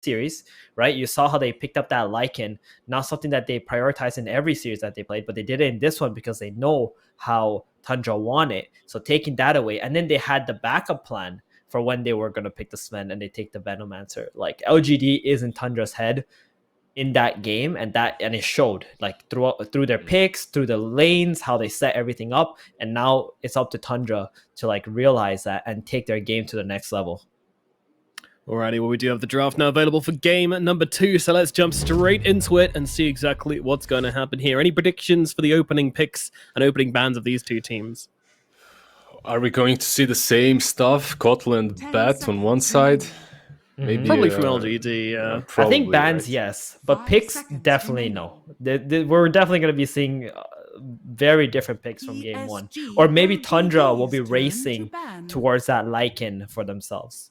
series, right? You saw how they picked up that Lycan, not something that they prioritize in every series that they played, but they did it in this one because they know how Tundra want it. So taking that away, and then they had the backup plan for when they were going to pick the Sven and they take the Venomancer. Like LGD is in Tundra's head in that game, and it showed like through their picks, through the lanes, how they set everything up, and now it's up to Tundra to like realize that and take their game to the next level. Alrighty, well, we do have the draft now available for game number 2, so let's jump straight into it and see exactly what's going to happen here. Any predictions for the opening picks and opening bans of these two teams? Are we going to see the same stuff? Kotl and Bat on one side? Maybe probably from LGD, yeah. I think bans, right? Yes, but picks, definitely no. We're definitely going to be seeing very different picks from game 1. Or maybe Tundra will be racing towards that Lycan for themselves.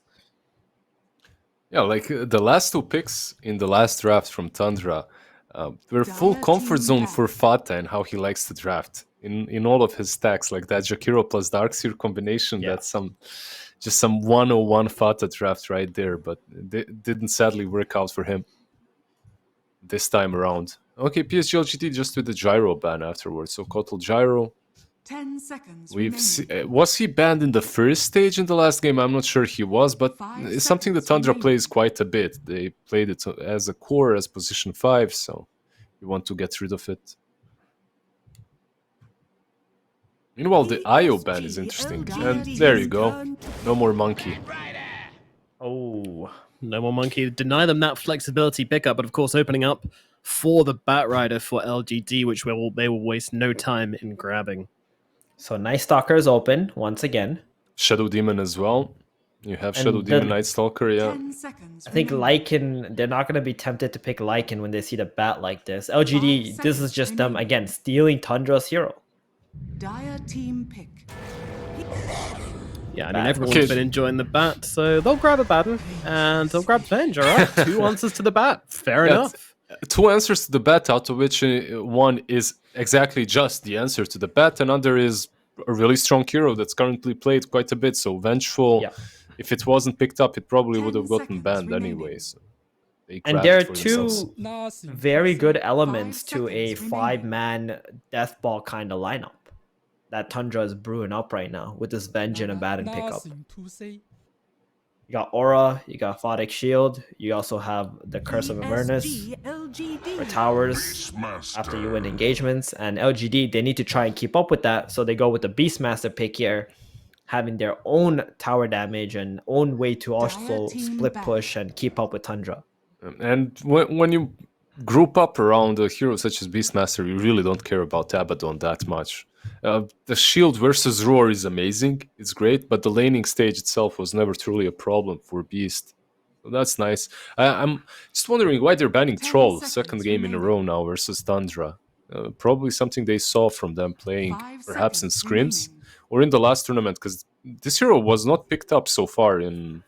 Yeah, like the last 2 picks in the last draft from Tundra were full comfort zone for Fata and how he likes to draft. In all of his stacks, like that Jakiro plus Darkseer combination, that's just some 101 Fata draft right there, but it didn't sadly work out for him this time around. Okay, PSG.LGD just with the gyro ban afterwards, so Kotl gyro. 10 seconds. Was he banned in the first stage in the last game? I'm not sure he was, but it's something that Tundra plays quite a bit. They played it as a core, as position 5, so you want to get rid of it. Meanwhile, the IO ban is interesting. And there you go. No more monkey. Oh, no more monkey. Deny them that flexibility pickup, but of course opening up for the Batrider for LGD, which they will waste no time in grabbing. So Night Stalker is open once again. Shadow Demon as well. You have Shadow Demon, Night Stalker, yeah. I think Lycan, they're not going to be tempted to pick Lycan when they see the bat like this. LGD, this is just them, again, stealing Tundra's hero. Dire team pick. Yeah, I mean, everyone's been enjoying the bat, so they'll grab a Batten, and they'll grab Venge, alright? 2 answers to the bat. Fair enough. 2 answers to the bat, out of which one is exactly just the answer to the bat. Another is a really strong hero that's currently played quite a bit. So Vengeful, if it wasn't picked up, it probably would have gotten banned anyway. So and there are 2 very good elements to a 5-man death ball kind of lineup that Tundra is brewing up right now with this Venge and a Batten pickup. You got Aura, you got Photic Shield, you also have the Curse of Avernus for towers after you win engagements, and LGD, they need to try and keep up with that, so they go with the Beastmaster pick here, having their own tower damage and own way to also split push and keep up with Tundra. And when you group up around a hero such as Beastmaster, you really don't care about Abaddon that much. The shield versus Roar is amazing, it's great, but the laning stage itself was never truly a problem for Beast. So that's nice. I'm just wondering why they're banning Troll, 2nd game in a row now versus Tundra. Probably something they saw from them playing, perhaps in scrims, or in the last tournament, because this hero was not picked up so far in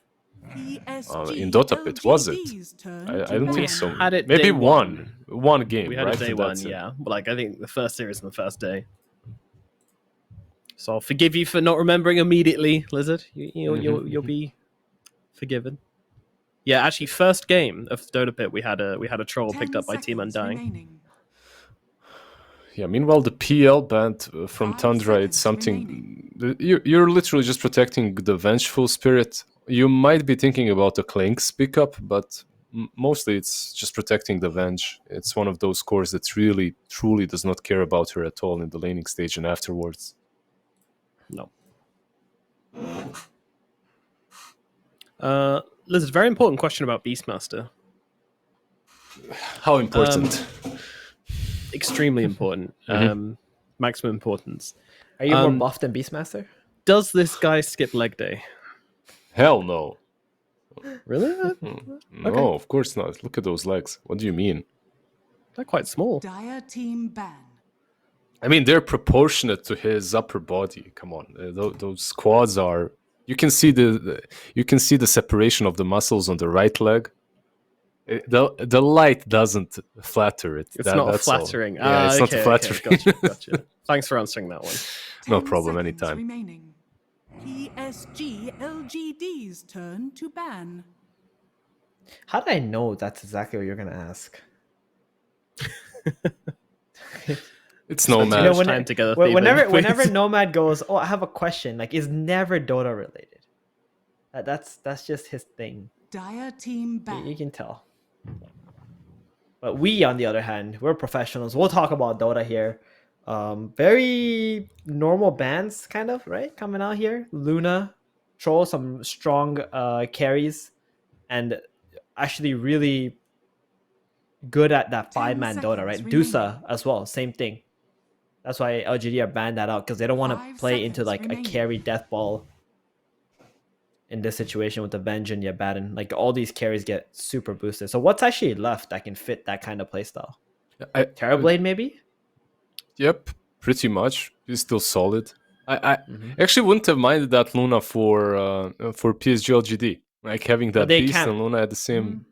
DOTA Pit, was it? I don't think so. Maybe one game, we had right? Day 1, yeah. Like, I think the first series on the first day. So I'll forgive you for not remembering immediately, Lizard. You'll be forgiven. Yeah, actually, first game of DOTA Pit, we had a troll picked up by Team Undying. Yeah, meanwhile, the PL band from Tundra, it's something... You're literally just protecting the Vengeful Spirit. You might be thinking about the Clinks pickup, but mostly it's just protecting the Venge. It's one of those cores that really, truly does not care about her at all in the laning stage and afterwards. No. Lizard, very important question about Beastmaster. How important? Extremely important. Maximum importance. Are you more buffed than Beastmaster? Does this guy skip leg day? Hell no. Really? No, of course not. Look at those legs. What do you mean? They're quite small. Dire team ban. I mean, they're proportionate to his upper body. Come on, those quads are. You can see the separation of the muscles on the right leg. The light doesn't flatter it. It's not flattering. Yeah, it's not flattering. Gotcha. Thanks for answering that one. No problem, anytime. Remaining. PSG.LGD's turn to ban. How did I know that's exactly what you're gonna ask? It's Spent too Nomad. much time together, whenever Thieving. Nomad goes, oh, I have a question, like, it's never Dota related. That's just his thing. Dire team You ban. can tell. But we, on the other hand, we're professionals. We'll talk about Dota here. Very normal bans, kind of, right? Coming out here. Luna, Troll, some strong carries, and actually really good at that 5-man Dota, right? seconds DOTA remaining. as well, same thing. That's why LGD are banned that out, because they don't want to 5 play into seconds like remaining. a carry death ball in this situation with the Venge and Yabaden. Like all these carries get super boosted. So what's actually left that can fit that kind of playstyle? Terrorblade maybe? Yep, pretty much. He's still solid. I actually wouldn't have minded that Luna for PSG.LGD. Like having that they Beast can't- and Luna at the same.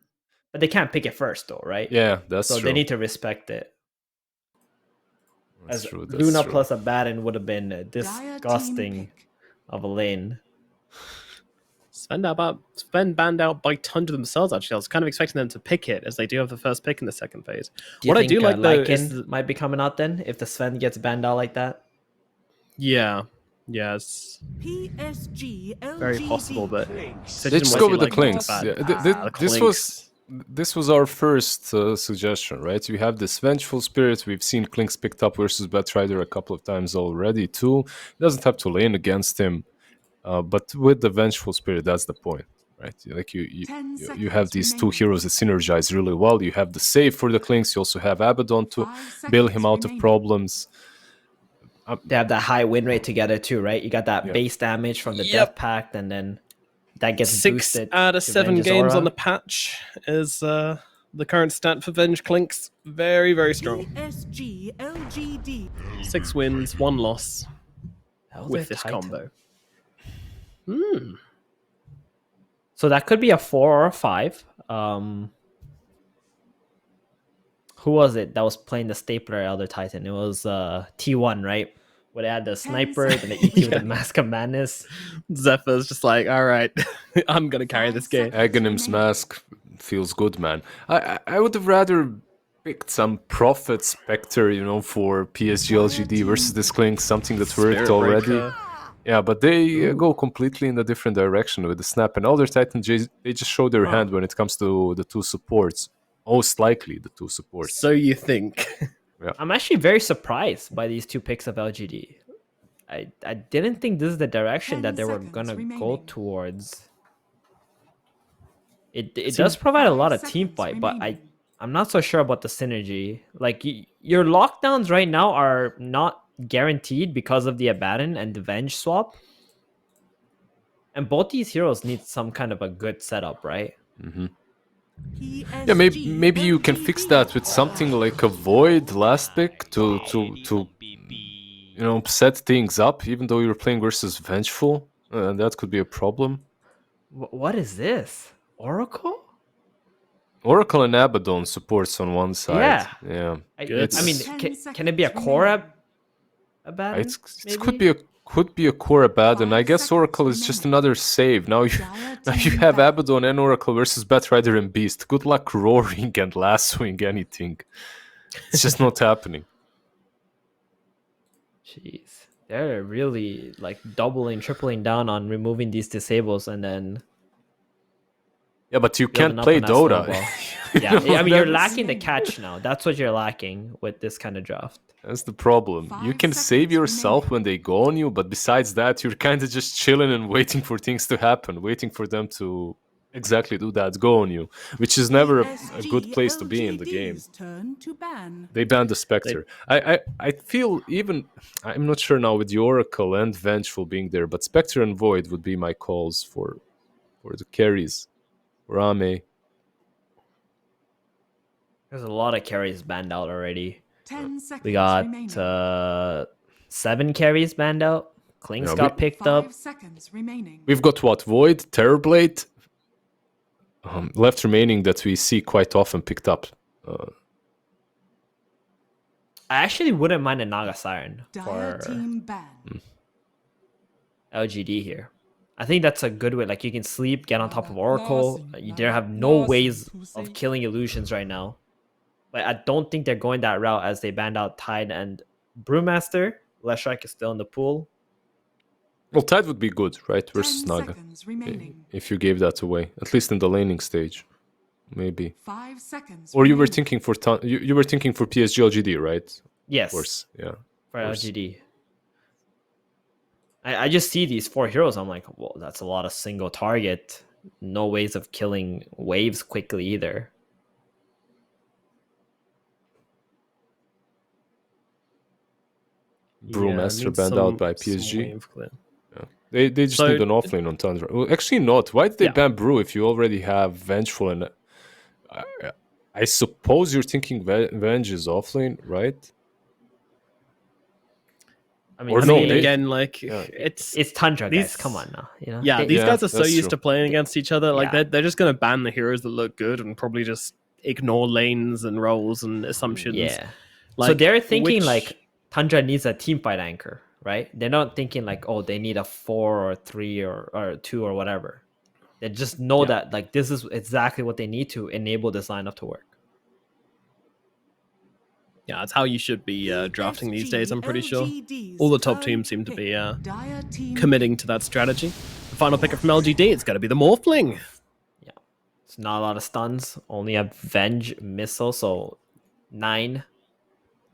But they can't pick it first though, right? Yeah, that's so true. they need to respect it. That's As true. That's Luna true. plus Abaddon would have been disgusting of a lane. Sven banned out by Tundra themselves, actually. I was kind of expecting them to pick it, as they do have the first pick in the second phase. Do you What think I do like, though, Lycan is... might be coming out then if the Sven gets banned out like that? Yeah. Yes. PSG.LGD. Very possible, but... Let's just go with the Clinks. Yeah, Clinks. this was our first suggestion, right? We have this Vengeful Spirit. We've seen Clinks picked up versus Batrider a couple of times already, too. He doesn't have to lane against him. But with the Vengeful Spirit, that's the point, right? Like you have these two heroes that synergize really well. You have the save for the Clinks. You also have Abaddon to bail him out of problems. They have that high win rate together too, right? You got that base damage from the Death Pact, and then that gets 6 boosted. out of 7 Venge's games aura. on the patch is the current stat for Venge Clinks. Very, very strong. PSG.LGD. 6 wins, 1 loss Hell's with a this Titan. combo. So that could be a 4 or a 5. Who was it that was playing the Stapler Elder Titan? It was T1, right? Where they had the sniper and the ET with the Mask of Madness. Zephyr's just like, all right, I'm going to carry this game. Aghanim's Mask feels good, man. I would have rather picked some Prophet Spectre, for PSG.LGD versus this Clink, something that worked Spirit already. Breaker. Yeah, but they go completely in a different direction with the Snap. And Elder Titan, they just show their hand when it comes to the two supports. Most likely the two supports. So you think. I'm actually very surprised by these 2 picks of LGD. I didn't think this is the direction that they were going to go towards. It does provide a lot of team fight, but I'm not so sure about the synergy. Like, your lockdowns right now are not guaranteed because of the Abaddon and the Venge swap. And both these heroes need some kind of a good setup, right? Yeah, maybe you can fix that with something like a Void last pick to set things up, even though you're playing versus Vengeful. That could be a problem. What is this? Oracle? Oracle and Abaddon supports on one side. Yeah. Yeah. I mean, can it be a core Abaddon? It could be a core Abaddon. I guess Oracle is just another save. Now you have Abaddon and Oracle versus Batrider and Beast. Good luck roaring and lassoing anything. It's just not happening. Jeez. They're really like doubling, tripling down on removing these disables and then... Yeah, but you can't play Dota. Yeah, I mean, you're lacking the catch now. That's what you're lacking with this kind of draft. That's the problem. You can save yourself when they go on you, but besides that, you're kind of just chilling and waiting for things to happen, waiting for them to exactly do that, go on you, which is never a good place to be in the game. They banned the Spectre. I feel I'm not sure now with the Oracle and Vengeful being there, but Spectre and Void would be my calls for the carries. Rame. There's a lot of carries banned out already. 10 seconds We got remaining. 7 carries banned out. Clinks got picked 5 up. seconds remaining. We've got Void, Terrorblade, left remaining that we see quite often picked up. I actually wouldn't mind a Naga Siren Dire for team ban. LGD here. I think that's a good way. Like you can sleep, get on top of Oracle. They have no ways of killing illusions right now. But I don't think they're going that route as they banned out Tide and Brewmaster. Leshrac is still in the pool. Well, Tide would be good, right? 10 Versus Naga. seconds remaining. If you gave that away, at least in the laning stage, maybe. 5 seconds. Or you were remaining. thinking for you were thinking for PSG.LGD, right? Yes, Of course, yeah. for course. LGD. I just see these 4 heroes. I'm like, well, that's a lot of single target. No ways of killing waves quickly either. Brewmaster needs banned some- out by some PSG. wave clear. They just So- need an offlane on Tundra. Well, actually not. Why did they Yeah. ban Brew if you already have Vengeful and... I suppose you're thinking Venge is offlane, right? I mean, Or I no, mean, they- again, like yeah. it's Tundra, these- guys. Come on now. You know? yeah, They- these Yeah, guys are so that's used true. to playing against each other. Like Yeah. they're just gonna ban the heroes that look good and probably just ignore lanes and roles and assumptions. Yeah. Like, so they're thinking which- like Tundra needs a team fight anchor, right? They're not thinking like, oh, they need a 4 or 3 or 2 or whatever. They just know Yeah. that like this is exactly what they need to enable this lineup to work. yeah, it's how you should be drafting these days. I'm pretty sure PSG.LGD's all the top turn teams seem to be pick. Dire team committing to that strategy. The final picker from LGD, it's going to be the Morphling. It's not a lot of stuns, only a Venge missile, so 9.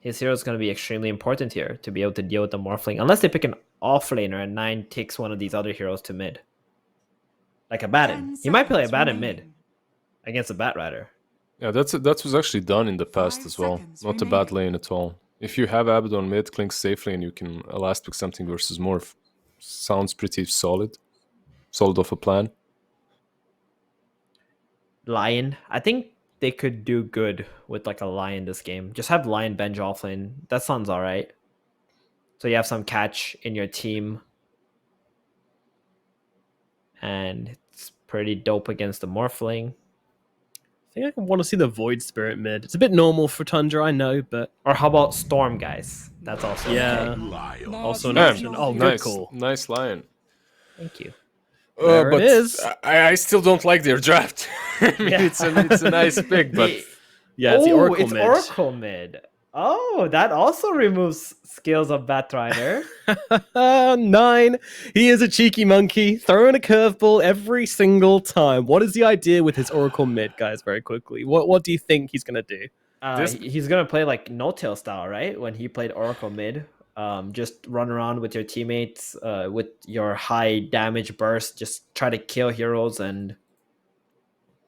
His hero is going to be extremely important here to be able to deal with the Morphling. Unless they pick an offlaner and 9 takes one of these other heroes to mid. Like a 10 Batten. He might play a seconds Batten mid remaining. against a Bat Rider. Yeah, that was actually done in the past 5 as well. seconds Not a bad remaining. lane at all. If you have Abaddon mid, clink safely, and you can last pick something versus Morph, sounds pretty solid. Solid of a plan. Lion. I think they could do good with like a Lion this game. Just have Lion bench offlane. That sounds alright. So you have some catch in your team. And it's pretty dope against the Morphling. I think I want to see the Void Spirit mid. It's a bit normal for Tundra, I know, but Or how about Storm, guys? That's also yeah. okay. Also an Yeah, option. Oh, good nice, call. nice lion. Thank you. There it but is. I still don't like their draft. I mean, Yeah. it's a nice pick, but Yeah, it's the Oracle it's mid. Oracle mid. Oh, that also removes skills of Batrider. 9. He is a cheeky monkey, throwing a curveball every single time. What is the idea with his Oracle mid, guys, very quickly? What do you think he's going to do? He's gonna play like no-tail style, right? When he played Oracle mid, just run around with your teammates, with your high damage burst, just try to kill heroes and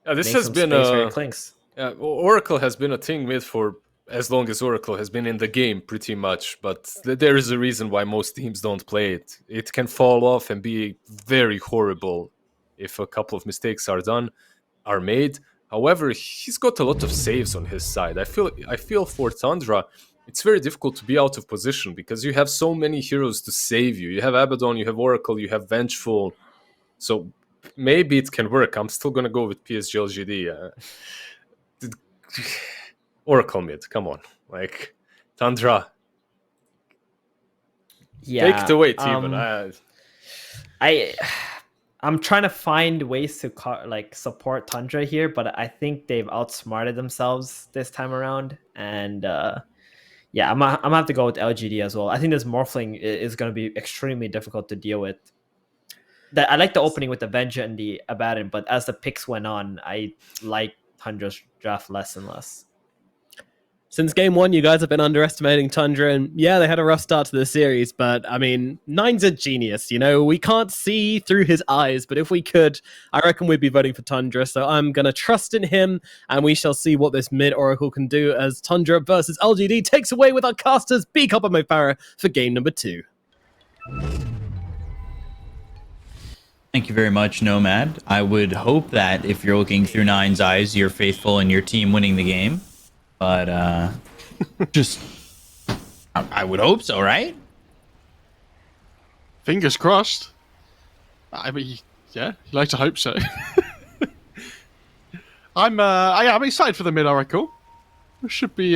this make has some been space for your clinks. Oracle has been a thing mid for as long as Oracle has been in the game, pretty much. But there is a reason why most teams don't play it. It can fall off and be very horrible if a couple of mistakes are made. However, he's got a lot of saves on his side. I feel for Tundra, it's very difficult to be out of position because you have so many heroes to save you. You have Abaddon, you have Oracle, you have Vengeful. So maybe it can work. I'm still gonna go with PSG.LGD. Oracle mid, come on. Like, Tundra, Yeah, take it away, T-Ban. I'm trying to find ways to support Tundra here, but I think they've outsmarted themselves this time around. And yeah, I'm gonna have to go with LGD as well. I think this Morphling is going to be extremely difficult to deal with. I like the opening with the Venja and the Abaddon, but as the picks went on, I like Tundra's draft less and less. Since game 1, you guys have been underestimating Tundra, and yeah, they had a rough start to the series, but I mean, 9's a genius, you know? We can't see through his eyes, but if we could, I reckon we'd be voting for Tundra, so I'm gonna trust in him, and we shall see what this mid-Oracle can do as Tundra versus LGD takes away with our casters B Copper Mayfarah for game number 2. Thank you very much, Nomad. I would hope that if you're looking through 9's eyes, you're faithful in your team winning the game. But just, I would hope so, right? Fingers crossed. I mean, yeah, you like to hope so. I'm excited for the mid Oracle. It should be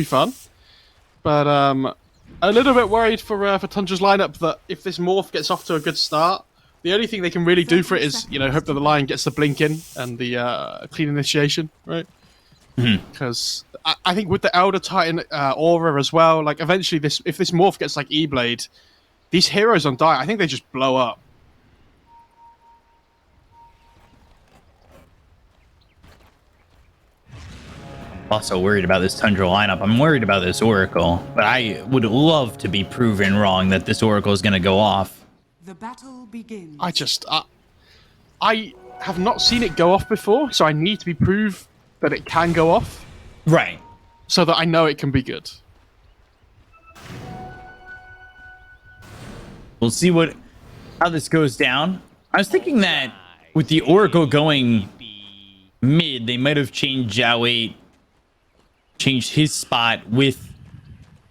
fun. But a little bit worried for Tundra's lineup that if this morph gets off to a good start, The only thing they can really do for it is, hope that the Lion gets the blink in and the clean initiation, right? Because I think with the Elder Titan aura as well, like eventually if this morph gets like E-Blade, these heroes on Dire, I think they just blow up. Also worried about this Tundra lineup. I'm worried about this Oracle, but I would love to be proven wrong that this Oracle is going to go off. The battle begins. I have not seen it go off before, so I need to be proved that it can go off. Right. So that I know it can be good. We'll see how this goes down. I was thinking that with the Oracle going mid, they might have changed Zhao 8, changed his spot with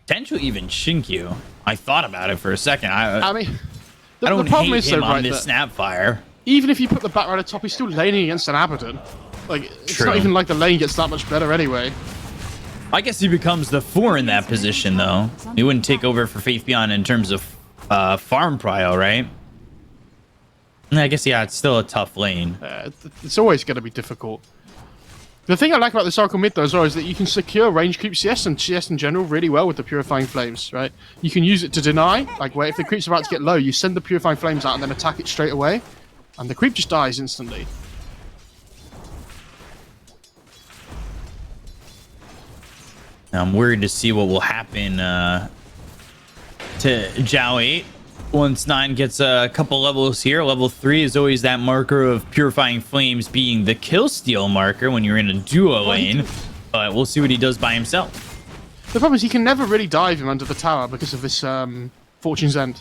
potentially even Shinkyu. I thought about it for a second. I mean, I don't the problem hate is him though, on right, this Snapfire. Even if you put the back right at top, he's still laning against an Abaddon. Like, it's not even like the lane gets that much better anyway. I guess he becomes the 4 in that position, though. He wouldn't take over for Faith Beyond in terms of farm prio, right? I guess, yeah, it's still a tough lane. It's always going to be difficult. The thing I like about this Oracle mid, though, as well, is that you can secure range creep CS and CS in general really well with the Purifying Flames, right? You can use it to deny, like, where if the creep's about to get low, you send the Purifying Flames out and then attack it straight away, and the creep just dies instantly. I'm worried to see what will happen to Zhao 8 once 9 gets a couple levels here. Level 3 is always that marker of Purifying Flames being the kill steal marker when you're in a duo lane, but we'll see what he does by himself. The problem is he can never really dive him under the tower because of this Fortune's End.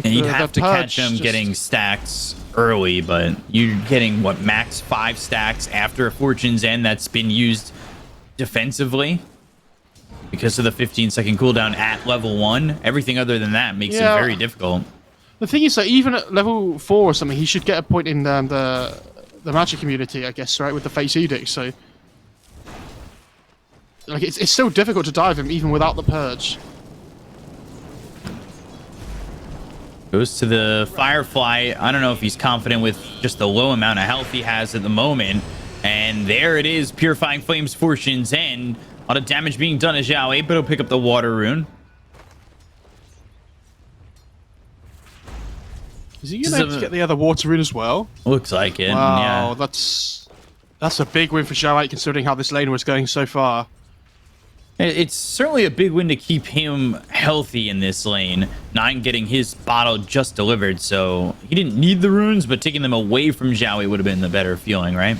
And you'd have to catch him getting stacks early, but you're getting, what, max 5 stacks after a Fortune's End that's been used defensively because of the 15-second cooldown at level 1. Everything other than that makes it very difficult. The thing is that even at level 4 or something, he should get a point in the magic community, I guess, right, with the Fate's Edict, so... Like, it's still difficult to dive him, even without the Purge. Goes to the Firefly. I don't know if he's confident with just the low amount of health he has at the moment. And there it is, Purifying Flames, Fortune's End. A lot of damage being done to Zhao 8, but he'll pick up the Water Rune. Is he going to get the other Water Rune as well? Looks like it. Wow, yeah. that's a big win for Zhao 8 considering how this lane was going so far. It's certainly a big win to keep him healthy in this lane. 9 getting his bottle just delivered, so he didn't need the runes, but taking them away from Zhao 8 would have been the better feeling, right?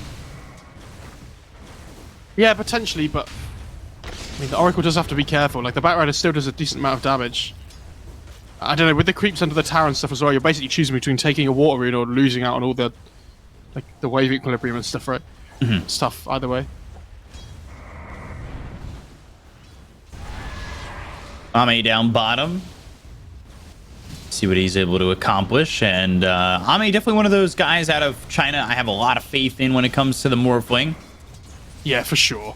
Yeah, potentially, but... I mean, the Oracle does have to be careful. Like, the Batrider still does a decent amount of damage. I don't know, with the creeps under the tower and stuff as well, you're basically choosing between taking a Water Rune or losing out on all the... Like, the wave equilibrium and stuff, right? It's tough, either way. Ame down bottom. See what he's able to accomplish. And Ame, definitely one of those guys out of China I have a lot of faith in when it comes to the Morphling. Yeah, for sure.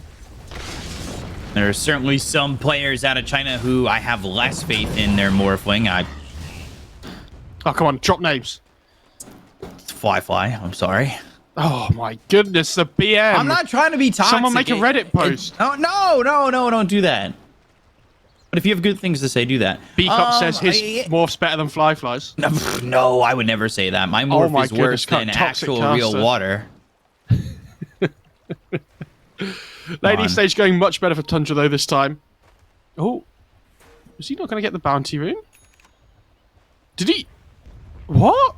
There are certainly some players out of China who I have less faith in their Morphling. Oh, come on, drop names. Fly, I'm sorry. Oh my goodness, the BM. I'm not trying to be toxic. Someone make a Reddit post. No, don't do that. But if you have good things to say, do that. B-Cup says his morph's better than Fly's. No, I would never say that. My morph is worse than actual real water. Lady stage going much better for Tundra, though, this time. Oh. Is he not going to get the bounty rune? Did he? What?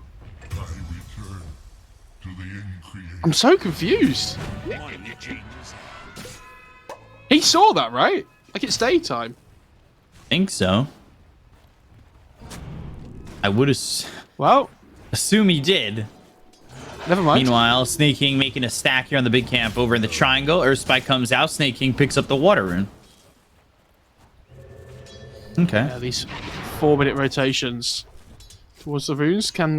I'm so confused. He saw that, right? Like, it's daytime. Think so. I would assume he did. Never mind. Meanwhile, Snake King making a stack here on the big camp over in the triangle. Earthspike comes out. Snake King picks up the Water Rune. Okay. Yeah, these 4-minute rotations towards the runes can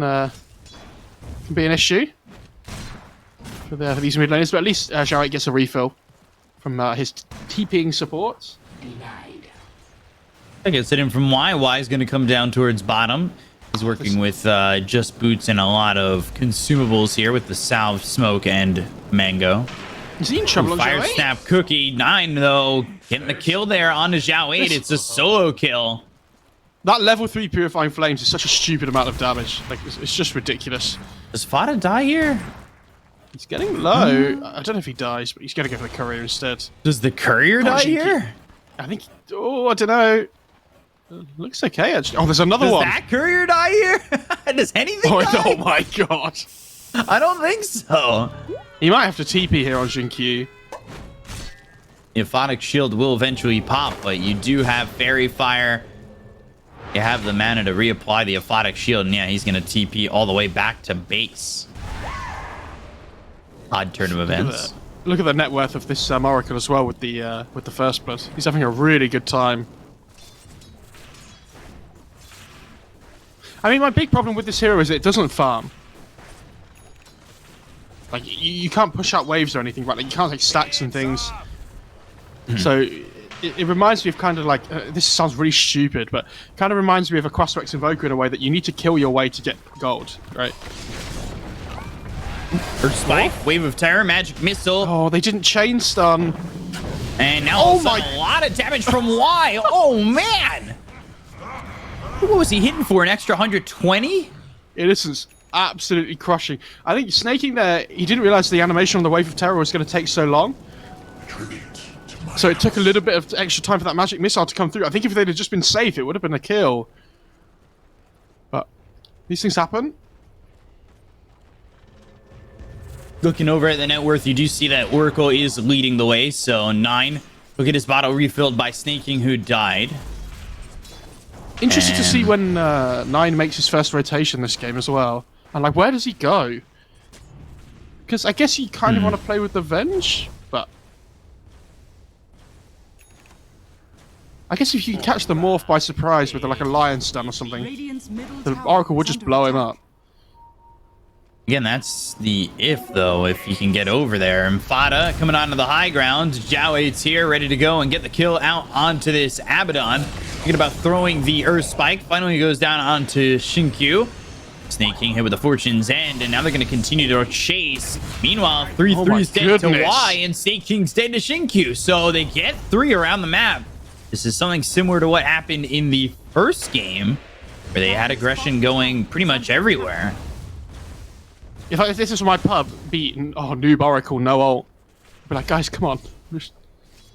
be an issue for these mid laners, but at least Zhao 8 gets a refill from his TPing support. I guess it in from Y. Y is going to come down towards bottom. He's working with just boots and a lot of consumables here with the salve, smoke, and mango. Is he in trouble on Fire Zhao 8? snap cookie 9 though, getting the kill there on the Zhao 8. It's a solo kill. That level 3 Purifying Flames is such a stupid amount of damage. Like, it's just ridiculous. Does Fada die here? He's getting low. I don't know if he dies, but he's going to go for the courier instead. Does the courier die here? I think... Oh, I don't know. Looks okay, actually. Oh, there's another Does one. that courier die here? Does anything die? Oh my god. I don't think so. He might have to TP here on Jinkyu. The Aphotic Shield will eventually pop, but you do have Fairy Fire. You have the mana to reapply the Aphotic Shield, and yeah, he's going to TP all the way back to base. Odd turn of events. Look at the net worth of this Oracle as well with the first blood. He's having a really good time. I mean, my big problem with this hero is it doesn't farm. Like, you can't push out waves or anything, right? Like, you can't take stacks and things. So, it reminds me of kind of like... this sounds really stupid, but kind of reminds me of a Crossrex Invoker in a way that you need to kill your way to get gold, right? First spike, Wave of Terror, Magic Missile. Oh, they didn't chain stun. And now a lot of damage from Y. Oh, man! What was he hitting for? An extra 120? Innocence absolutely crushing. I think snaking there, he didn't realize the animation on the Wave of Terror was going to take so long. So it took a little bit of extra time for that magic missile to come through. I think if they'd have just been safe, it would have been a kill. But these things happen. Looking over at the net worth, you do see that Oracle is leading the way. So 9. Look at his bottle refilled by Snaking, who died. Interesting to see when 9 makes his first rotation this game as well. And like, where does he go? Because I guess you kind of want to play with the Venge, but... I guess if you can catch the Morph by surprise with like a Lion Stun or something, the Oracle would just blow him up. Again, that's the if, though, if you can get over there. And Fada coming onto the high ground. Zhao 8's here, ready to go and get the kill out onto this Abaddon. Thinking about throwing the Earth Spike. Finally goes down onto Shinkyu. Snaking hit with the Fortune's End, and now they're going to continue to chase. Meanwhile, 3-3's dead to Y, and Snake King's dead to Shinkyu. So they get 3 around the map. This is something similar to what happened in the first game, where they had aggression going pretty much everywhere. If this was my pub, beaten, noob Oracle, no ult. I'd be like, guys, come on.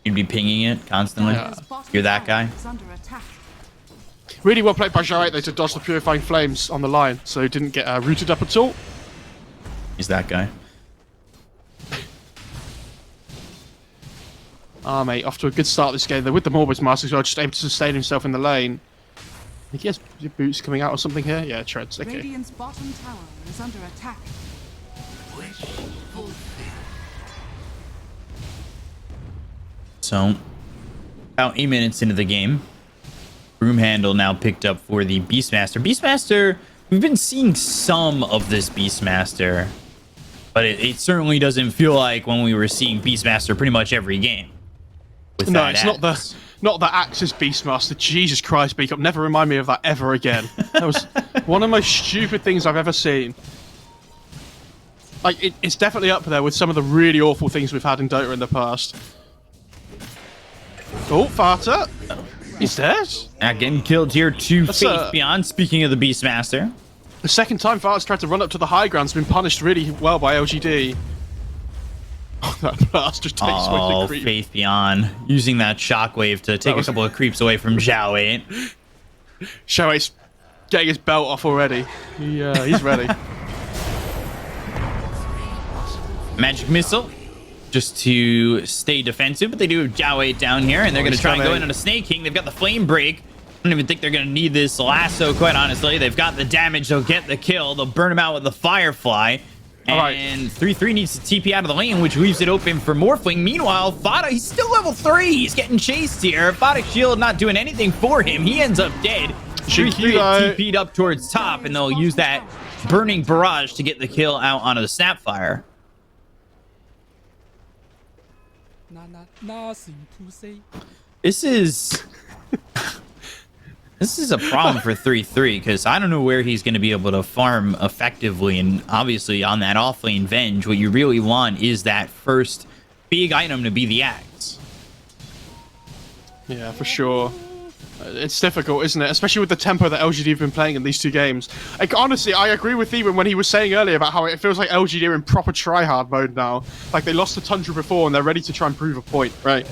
You'd be pinging it constantly. Yeah. You're that guy. Really well played by Zhao 8 though to dodge the Purifying Flames on the line, so he didn't get rooted up at all. He's that guy. Mate, off to a good start this game. They're with the Morbid Master as well, just able to sustain himself in the lane. I think he has boots coming out or something here. Yeah, treads. Okay. Radiant's bottom tower is under attack. So, about 8 minutes into the game, Broom Handle now picked up for the Beastmaster. Beastmaster, we've been seeing some of this Beastmaster, but it certainly doesn't feel like when we were seeing Beastmaster pretty much every game. No, it's not the Axis Beastmaster. Jesus Christ, Beak Up. Never remind me of that ever again. That was one of the most stupid things I've ever seen. Like, it's definitely up there with some of the really awful things we've had in Dota in the past. Oh, Farter. He's dead. Getting killed here to Faith Beyond, speaking of the Beastmaster. The second time Farter's tried to run up to the high ground has been punished really well by LGD. Oh, that blast just takes away the creep. Faith Beyond. Using that shockwave to take a couple of creeps away from Zhao 8. Zhao 8's getting his belt off already. He's ready. Magic Missile. Just to stay defensive, but they do have Zhao 8 down here, and they're going to try and go in on a Snake King. They've got the Flame Break. I don't even think they're going to need this lasso, quite honestly. They've got the damage. They'll get the kill. They'll burn him out with the Firefly. And 3-3 needs to TP out of the lane, which leaves it open for Morphling. Meanwhile, Fada, he's still level 3. He's getting chased here. Fada's shield not doing anything for him. He ends up dead. 3-3 TP'd up towards top, and they'll use that Burning Barrage to get the kill out onto the SAPPHIRE. Nothing to say. This is... This is a problem for 3-3 because I don't know where he's going to be able to farm effectively. And obviously on that offlane Venge, what you really want is that first big item to be the axe. Yeah, for sure. It's difficult, isn't it? Especially with the tempo that LGD have been playing in these two games. Like, honestly, I agree with Eben when he was saying earlier about how it feels like LGD are in proper try-hard mode now. Like, they lost to Tundra before and they're ready to try and prove a point, right?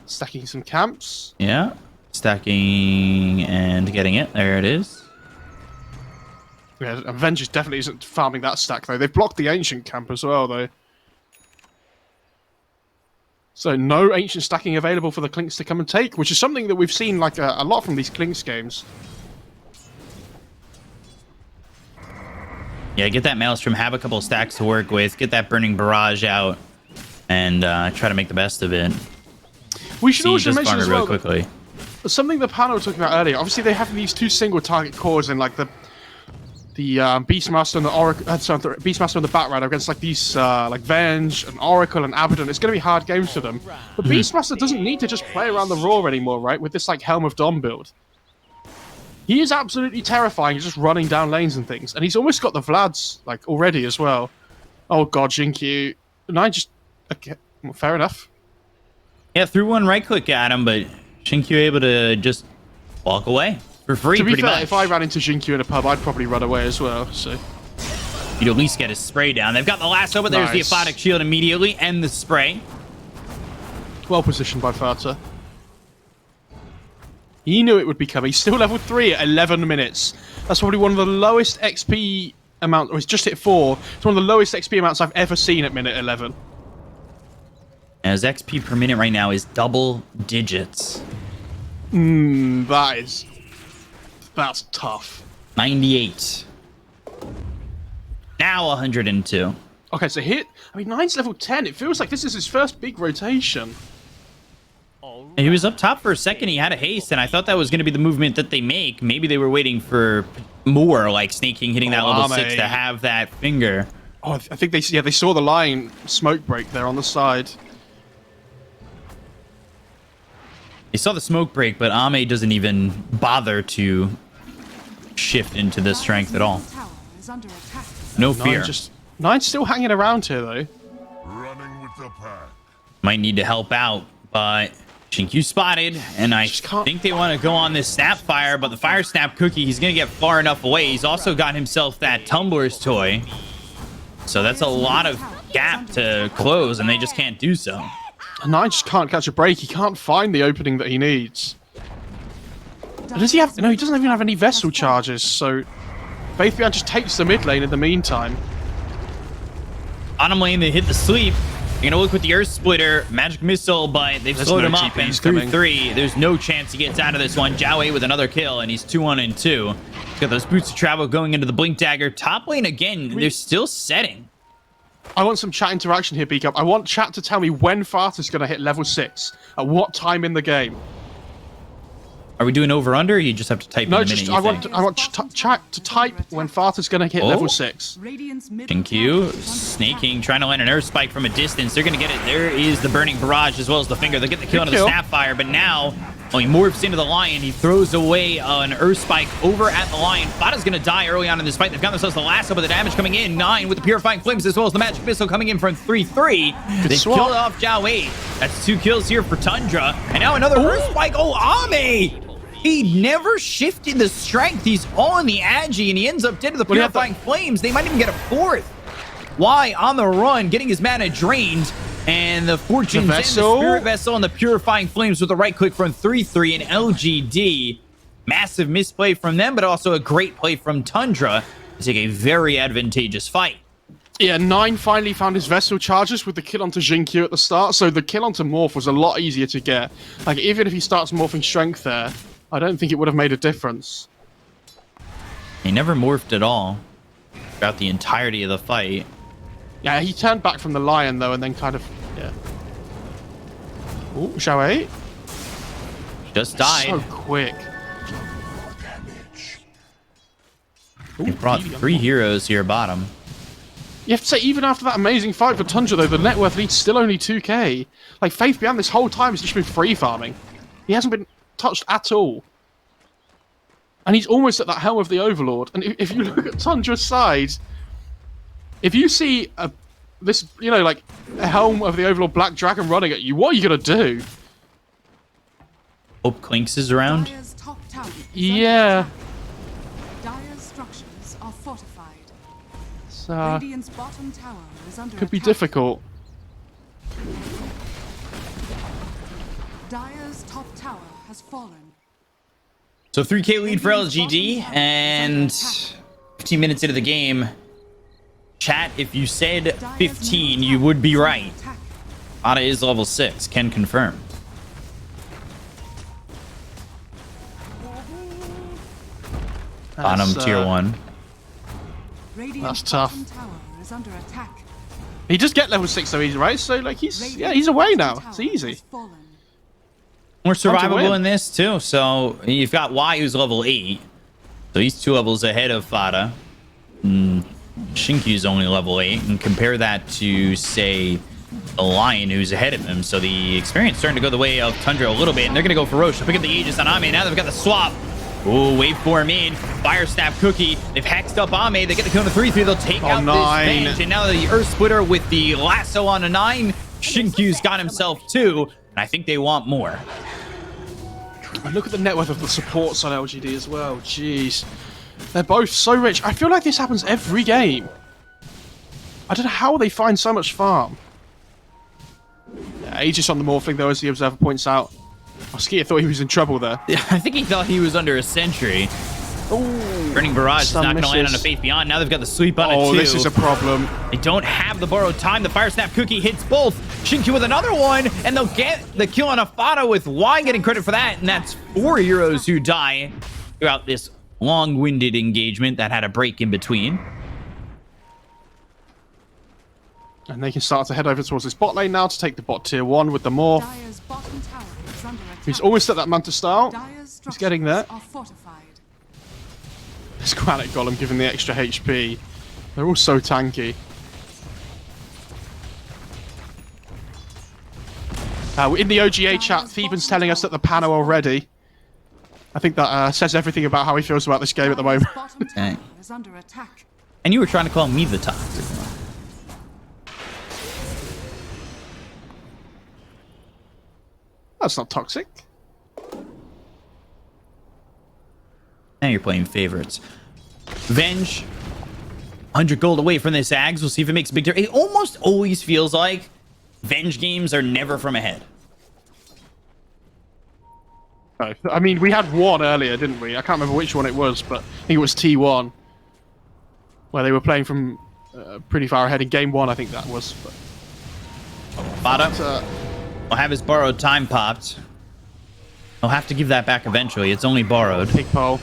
Stacking some camps. Yeah. Stacking and getting it. There it is. Yeah, Avengers definitely isn't farming that stack, though. They've blocked the Ancient camp as well, though. So no Ancient stacking available for the Clinks to come and take, which is something that we've seen like a lot from these Clinks games. Yeah, get that Maelstrom, have a couple of stacks to work with, get that Burning Barrage out, and try to make the best of it. We should also mention as well, real quickly. Something the panel was talking about earlier. Obviously, they have these two single target cores in like the Beastmaster and the Oracle, the Beastmaster and the Batrider against like these like Venge and Oracle and Abaddon. It's going to be hard games for them. But Beastmaster doesn't need to just play around the Raw anymore, right? With this like Helm of Dawn build. He is absolutely terrifying, just running down lanes and things. And he's almost got the Vlads like already as well. Oh god, Jinkyu. And I just... Okay, well, fair enough. Yeah, threw one right click at him, but Jinkyu able to just walk away for free. To be pretty fair, much. if I ran into Jinkyu in a pub, I'd probably run away as well, so... You'd at least get his spray down. They've got the lasso, but there's the Aphotic Shield immediately, and the spray. Well positioned by Fata. He knew it would be coming. He's still level 3 at 11 minutes. That's probably one of the lowest XP amounts, or he's just hit 4. It's one of the lowest XP amounts I've ever seen at minute 11. And his XP per minute right now is double digits. That's tough. 98. Now 102. Okay, so Nine's level 10. It feels like this is his first big rotation. And he was up top for a second. He had a haste, and I thought that was going to be the movement that they make. Maybe they were waiting for more, like Snake King hitting that level 6 to have that finger. Oh, I think they saw the line smoke break there on the side. They saw the smoke break, but Ame doesn't even bother to shift into the strength at all. No fear. Nine's still hanging around here, though. Running with the pack. Might need to help out, but Jinkyu spotted, and I think they want to go on this SAPPHIRE, but the Fire Snap Cookie, he's going to get far enough away. He's also got himself that Tumbler's Toy. So that's a lot of gap to close, and they just can't do so. Nine just can't catch a break. He can't find the opening that he needs. Does he have... No, he doesn't even have any Vessel charges, so... Faithbian just takes the mid lane in the meantime. Bottom lane, they hit the sleep. You're going to look with the Earth Splitter, Magic Missile, but they've slowed him up, and through 3, there's no chance he gets out of this one. Jiaowei with another kill, and he's 2-1-2. Got those Boots of Travel going into the Blink Dagger. Top lane again, they're still setting. I want some chat interaction here, Beakup. I want chat to tell me when Fata's going to hit level 6. At what time in the game. Are we doing over/under, or you just have to type in the minute I want chat to type when Fata's going to hit level 6. Jinkyu, snaking, trying to land an Earth Spike from a distance. They're going to get it. There is the Burning Barrage as well as the Finger. They'll get the kill into the SAPPHIRE, but now he morphs into the Lion. He throws away an Earth Spike over at the Lion. Fata's going to die early on in this fight. They've got themselves the lasso, but the damage coming in. 9 with the Purifying Flames as well as the Magic Missile coming in from 3-3. They killed off Jiaowei. That's 2 kills here for Tundra. And now another Earth Spike. Oh, Ame! He never shifted the strength. He's all in the Agi, and he ends up dead to the Purifying Flames. They might even get a 4th. Why? On the run, getting his mana drained. And the Fortunes and the Spirit Vessel and the Purifying Flames with the right click from 3-3 and LGD. Massive misplay from them, but also a great play from Tundra to take a very advantageous fight. Yeah, 9 finally found his Vessel charges with the kill onto Jinkyu at the start, so the kill onto Morph was a lot easier to get. Like, even if he starts morphing strength there, I don't think it would have made a difference. He never morphed at all throughout the entirety of the fight. Yeah, he turned back from the Lion, though, and then kind of... Yeah. Ooh, Jiaowei? Just died. So quick. He brought 3 heroes here bottom. You have to say, even after that amazing fight for Tundra, though, the net worth lead's still only 2k. Like, Faith Beyond this whole time has just been free farming. He hasn't been touched at all. And he's almost at that Helm of the Overlord. And if you look at Tundra's side, if you see this, you know, like, a Helm of the Overlord Black Dragon running at you, what are you going to do? Hope Clinks is around. Dire's top tower is Yeah. under attack. Dire's structures are fortified. So, Radiant's bottom tower is under could be attack. difficult. Dire's top tower has fallen. So 3K lead for LGD, and 15 minutes into the game. Chat, if you said 15, you would be right. Ada is level 6, can confirm. Bottom tier 1. Radiant's That's tough. bottom tower is under attack. He just get level 6 so easy, right? So, like, he's away now. It's easy. More Time to survivable win. in this too. So you've got Y who's level 8. So he's 2 levels ahead of Fada. Shinkyu's only level 8. And compare that to, say, the Lion who's ahead of him. So the experience starting to go the way of Tundra a little bit. And they're going to go for Roshan. Pick up the Aegis on Ame. Now they've got the swap. Oh, waveform in. Fire Snap Cookie. They've hexed up Ame. They get the kill on the 3-3. They'll take out 9. this bench. And now the Earth Splitter with the lasso on a 9. Shinkyu's got himself 2. And I think they want more. And look at the net worth of the supports on LGD as well. Jeez. They're both so rich. I feel like this happens every game. I don't know how they find so much farm. Yeah, Aegis on the morphling, though, as the observer points out. Skia thought he was in trouble there. Yeah, I think he thought he was under a sentry. Ooh, Burning Barrage is stun not going to land on a misses. Faith Beyond. Now they've got the sweep on it Oh, too. this is a problem. They don't have the borrowed time. The Fire Snap Cookie hits both. Shinkyu with another one, and they'll get the kill on Afada with Y getting credit for that. And that's 4 heroes who die throughout this long-winded engagement that had a break in between. And they can start to head over towards this bot lane now to take the bot tier 1 with the morph. Dire's bottom tower is under attack. He's almost at that Manta style. Dire's He's getting there. structures are fortified. This Granite Golem given the extra HP. They're all so tanky. In the OGA chat, Theban's telling us that the panel already. I think that says everything about how he feels about this game at the moment. Dire's bottom Dang. tower is under attack. And you were trying to call me the toxic one. That's not toxic. Now you're playing favorites. Venge. 100 gold away from this Ags. We'll see if it makes a big difference. It almost always feels like Venge games are never from ahead. No, I mean, we had one earlier, didn't we? I can't remember which one it was, but I think it was T1. Where they were playing from pretty far ahead in game 1, I think that was. Bottom. But, Will have his borrowed time popped. He'll have to give that back eventually. It's only borrowed. pig pole.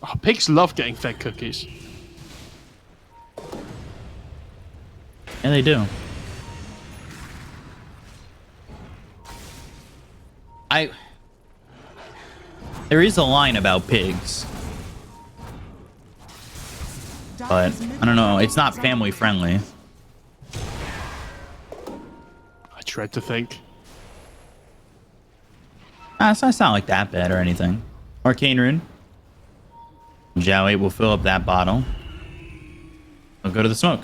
Oh, pigs love getting fed cookies. Yeah, they do. There is a line about pigs, but I don't know. It's not family friendly. I dread to think. It's not like that bad or anything. Arcane Rune. Zhao 8 will fill up that bottle. I'll go to the smoke.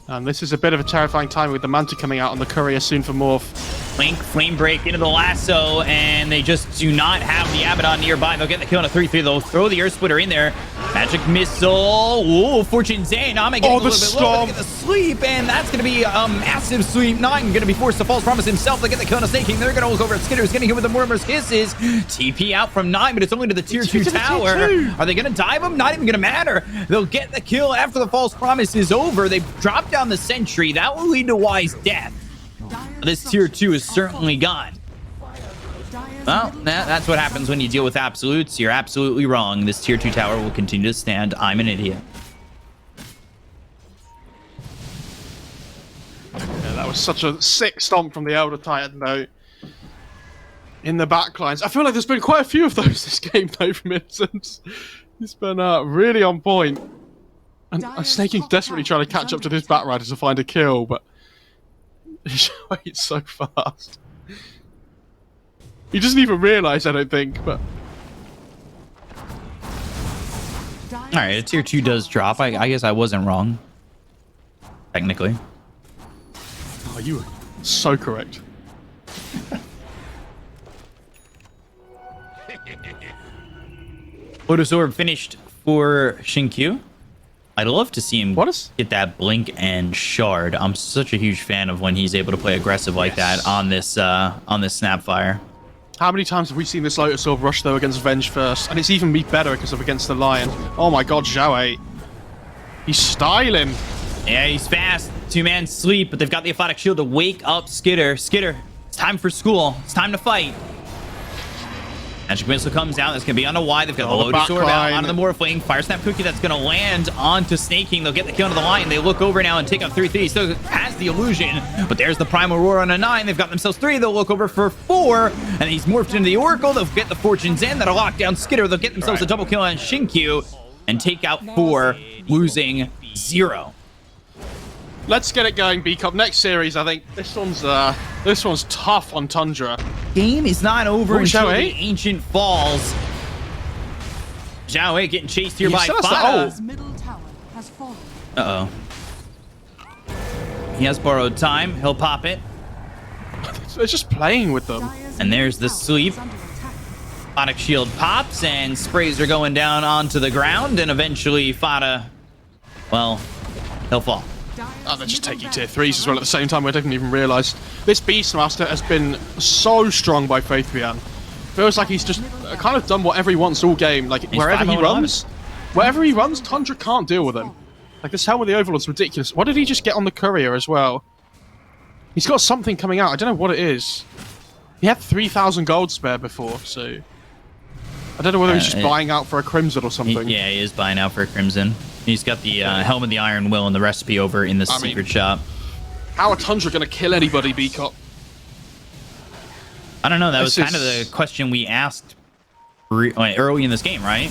And this is a bit of a terrifying time with the Manta coming out on the courier soon for Morph. Link, Flame Break into the lasso, and they just do not have the Abaddon nearby. They'll get the kill on a 3-3. They'll throw the Earth Splitter in there. Magic Missile. Ooh, Fortune Zane. I'm getting a little bit low. They get the sleep, and that's going to be a massive sweep. 9 going to be forced to false promise himself. They get the kill on a Snake King. They're going to look over at Skitter's getting hit with the Murmur's Kisses. TP out from 9, but it's only to the tier 2 tower. Are they going to dive him? Not even going to matter. They'll get the kill after the false promise is over. They drop down the sentry. That will lead to Y's death. This tier 2 is certainly gone. Well, that's what happens when you deal with absolutes. You're absolutely wrong. This tier 2 tower will continue to stand. I'm an idiot. Yeah, that was such a sick stomp from the Elder Titan, though. In the backlines. I feel like there's been quite a few of those this game, though, from Innocence. He's been really on point. And Snaking's desperately trying to catch up to this Batrider to find a kill, but he's so fast. He doesn't even realise, I don't think, but... Alright, a tier 2 does drop. I guess I wasn't wrong. Technically. Oh, you were so correct. Photosorb finished for Shinkyu. I'd love to see him get that blink and shard. I'm such a huge fan of when he's able to play aggressive like that on this Snapfire. How many times have we seen this Lotus Orb rush though against Venge first? And it's even me better because of against the Lion. Oh my god, Zhao. He's styling. Yeah, he's fast. Two-man sleep, but they've got the Aphotic Shield to wake up Skitter. Skitter, it's time for school. It's time to fight. Magic Missile comes out. That's going to be on a Y. They've got the Lotus Orb out onto the Morphling. Fire Snap Cookie that's going to land onto Snaking. They'll get the kill onto the line. They look over now and take out 3-3. He still has the illusion, but there's the Primal Roar on a 9. They've got themselves 3. They'll look over for 4, and he's morphed into the Oracle. They'll get the Fortunes in. That'll lock down Skitter. They'll get themselves a double kill on Shinkyu and take out 4, losing 0. Let's get it going, B-Cup. Next series, I think this one's tough on Tundra. Game is not over until the Zhao? Ancient falls. Zhao getting chased here by Fada. Middle tower has fallen. Uh-oh. He has borrowed time. He'll pop it. They're just playing with them. And there's the sleep. Aphotic Shield pops, and sprays are going down onto the ground, and eventually Fada, well, he'll fall. Oh, they're just taking tier 3s as well at the same time. I didn't even realise. This Beastmaster has been so strong by Faithbian. Feels like he's just kind of done whatever he wants all game. Like, wherever he runs, Tundra can't deal with him. Like, this Helm of the Overlord's ridiculous. What did he just get on the Courier as well? He's got something coming out. I don't know what it is. He had 3,000 gold spare before, so... I don't know whether he's just buying out for a Crimson or something. Yeah, he is buying out for a Crimson. He's got the Helm of the Iron Will and the recipe over in the secret shop. How are Tundra going to kill anybody, B-Cop? I don't know. That was kind of the question we asked early in this game, right?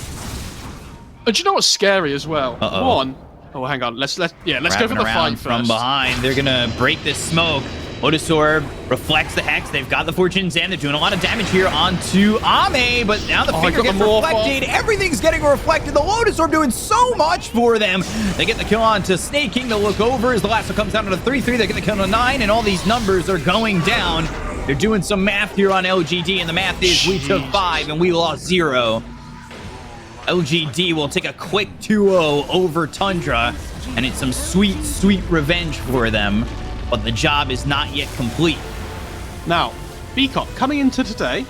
And do you know what's scary as well? One. Oh, hang on. Let's go for the fight first. From behind, they're gonna break this smoke. Lotus Orb reflects the Hex. They've got the Fortunes in. They're doing a lot of damage here onto Ame, but now the finger gets reflected. Everything's getting reflected. The Lotus Orb doing so much for them. They get the kill onto Snaking. They'll look over as the last one comes down to 3-3. They get the kill on 9, and all these numbers are going down. They're doing some math here on LGD, and the math is we took 5 and we lost 0. LGD will take a quick 2-0 over Tundra, and it's some sweet, sweet revenge for them. But the job is not yet complete. Now, B-Cop, coming into today,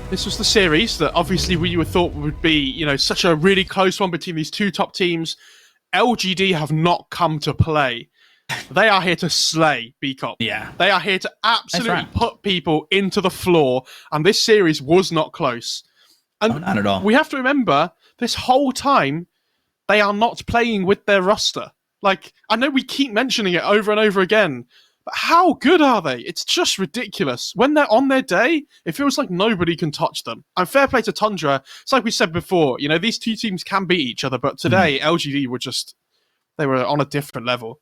this was the series that obviously we thought would be, you know, such a really close one between these two top teams. LGD have not come to play. They are here to slay, B-Cop. Yeah. They are here to absolutely put people into the floor, and this series was not close. And not at all. We have to remember, this whole time, they are not playing with their roster. Like, I know we keep mentioning it over and over again, but how good are they? It's just ridiculous. When they're on their day, it feels like nobody can touch them. And fair play to Tundra. It's like we said before, you know, these two teams can beat each other, but today, LGD were just, they were on a different level.